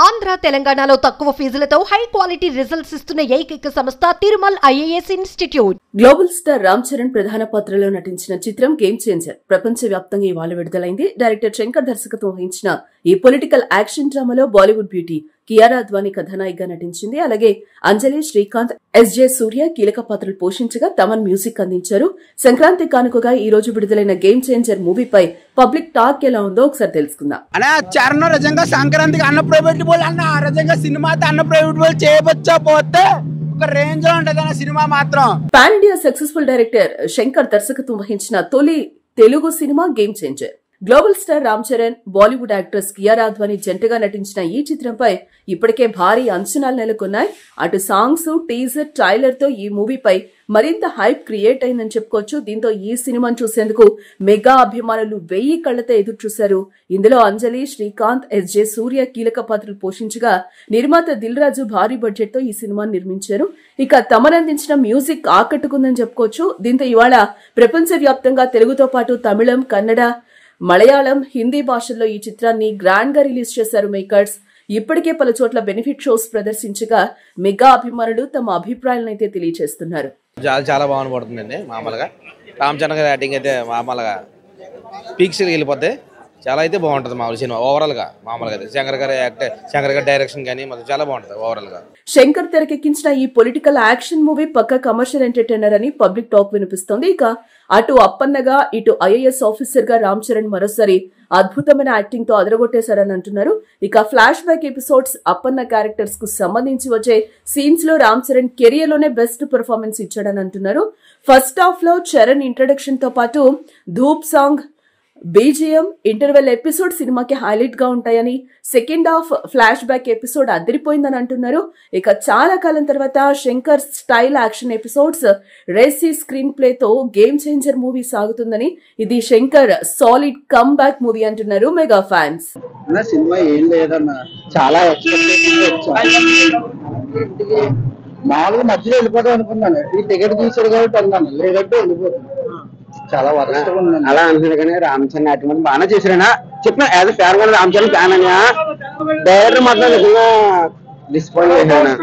ఆంధ్ర తెలంగాణలో తక్కువ ఫీజులతో high quality results ఇస్తున్న ఏకైక సంస్థ Tirumal IAS institute. Global star Ram Charan ప్రధాన పాత్రలో నటించిన చిత్రం గేమ్ చేంజర్ ప్రపంచవ్యాప్తంగా ఇవాళ విడుదలైంది. డైరెక్టర్ శంకర్ దర్శకత్వం వహించిన ఈ పొలిటికల్ యాక్షన్ డ్రామాలో బాలీవుడ్ బ్యూటీ కియారా అద్వానీ కథానాయికగా నటించింది. అలాగే అంజలి, శ్రీకాంత్, ఎస్జే సూర్య కీలక పాత్రలు పోషించగా తమన్ మ్యూజిక్ అందించారు. సంక్రాంతి కానుకగా ఈ రోజు విడుదలైన గేమ్ చేంజర్ మూవీపై పబ్లిక్ టాక్ ఎలా ఉందో ఒకసారి తెలుసుకుందాం. సంక్రాంతికి అన్న ప్రైవేట్ బోల్ అన్న రజంగా సినిమాతో అన్న ప్రైవేట్ బోల్ చేయవచ్చా పోతే ఒక రేంజ్ లో ఉంటది అన్న సినిమా మాత్రం. Pan India successful director Shankar దర్శకత్వం వహించిన తొలి Telugu cinema game changer. Global star Ram Charan, Bollywood actress Kiara Advani జంటగా నటించిన ఈ చిత్రంపై ఇప్పటికే భారీ అంచనాలు నెలకొన్నాయి. అటు సాంగ్స్, టీజర్, ట్రైలర్ తో ఈ మూవీపై మరింత హైప్ క్రియేట్ అయిందని చెప్పుకోవచ్చు. దీంతో ఈ సినిమాను చూసేందుకు మెగా అభిమానులు 1000 కళ్లతో ఎదురు చూశారు. ఇందులో అంజలి, శ్రీకాంత్, ఎస్జే సూర్య కీలక పాత్రలు పోషించగా నిర్మాత దిల్ రాజు భారీ బడ్జెట్ తో ఈ సినిమాను నిర్మించారు. ఇక తమనందించిన మ్యూజిక్ ఆకట్టుకుందని చెప్పుకోవచ్చు. దీంతో ఇవాళ ప్రపంచవ్యాప్తంగా తెలుగుతో పాటు తమిళం, కన్నడ, మలయాళం, హిందీ భాషల్లో ఈ చిత్రాన్ని గ్రాండ్ గా రిలీజ్ చేశారు మేకర్స్. ఇప్పటికే పలు చోట్ల బెనిఫిట్ షోస్ ప్రదర్శించగా మెగా అభిమానులు తమ అభిప్రాయాలను అయితే తెలియజేస్తున్నారు. చాలా బాగుపడుతుందండి. మామూలుగా రామ్ చరణ్ గారి యాక్టింగ్ అయితే మామూలుగా పీక్స్ వెళ్ళిపోతే చాలా అయితే బాగుంటుంది మామూలు సినిమా ఓవరాల్ గా. మామూలుగా శంకర్ గారి డైరెక్షన్ కానీ మొత్తం చాలా బాగుంటుంది ఓవరాల్ గా. శంకర్ తెరకెక్కించిన ఈ పొలిటికల్ యాక్షన్ మూవీ పక్క కమర్షియల్ ఎంటర్టైనర్ అని పబ్లిక్ టాక్ వినిపిస్తోంది. ఇక అటు అప్పన్నగా ఇటు ఐఏఎస్ ఆఫీసర్ గా రామ్ చరణ్ మరోసారి అద్భుతమైన యాక్టింగ్ తో అదరగొట్టేశారని అంటున్నారు. ఇక flash back episodes, Appanna characters కు సంబంధించి వచ్చే సీన్స్ లో రామ్ చరణ్ కెరియర్ లోనే బెస్ట్ పెర్ఫార్మెన్స్ ఇచ్చాడని అంటున్నారు. ఫస్ట్ హాఫ్ లో చరణ్ ఇంట్రడక్షన్ తో పాటు Dhop song, BGM, interval episode సినిమాకి హైలైట్ గా ఉంటాయని, second half flash back episode అదిరిపోయిందని అంటున్నారు. ఇక చాలా కాలం తర్వాత Shankar style action episodes, racy screenplay తో గేమ్ చేంజర్ మూవీ సాగుతుందని, ఇది Shankar solid come back movie అంటున్నారు మెగా ఫ్యాన్స్. సినిమా ఏం లేదన్నా, చాలా మామూలుగా మధ్యలో వెళ్ళిపోతాం అనుకున్నాను. ఈ టికెట్ తీసాడు కాబట్టి అన్నాను, లేదంటే వెళ్ళిపోతాను. చాలా వరస్ట్గా ఉన్నాను అలా అంటున్నాడు. కానీ రామ్ చరణ్ యాక్టింగ్ బాగా చేశారైనా చెప్పిన యాజ్ ఫ్యాన్ కూడా రామ్ చరణ్ ఫ్యాన్ అని. డైరెక్టర్ మాత్రం నిజంగా డిస్పాయింట్ చేశాను.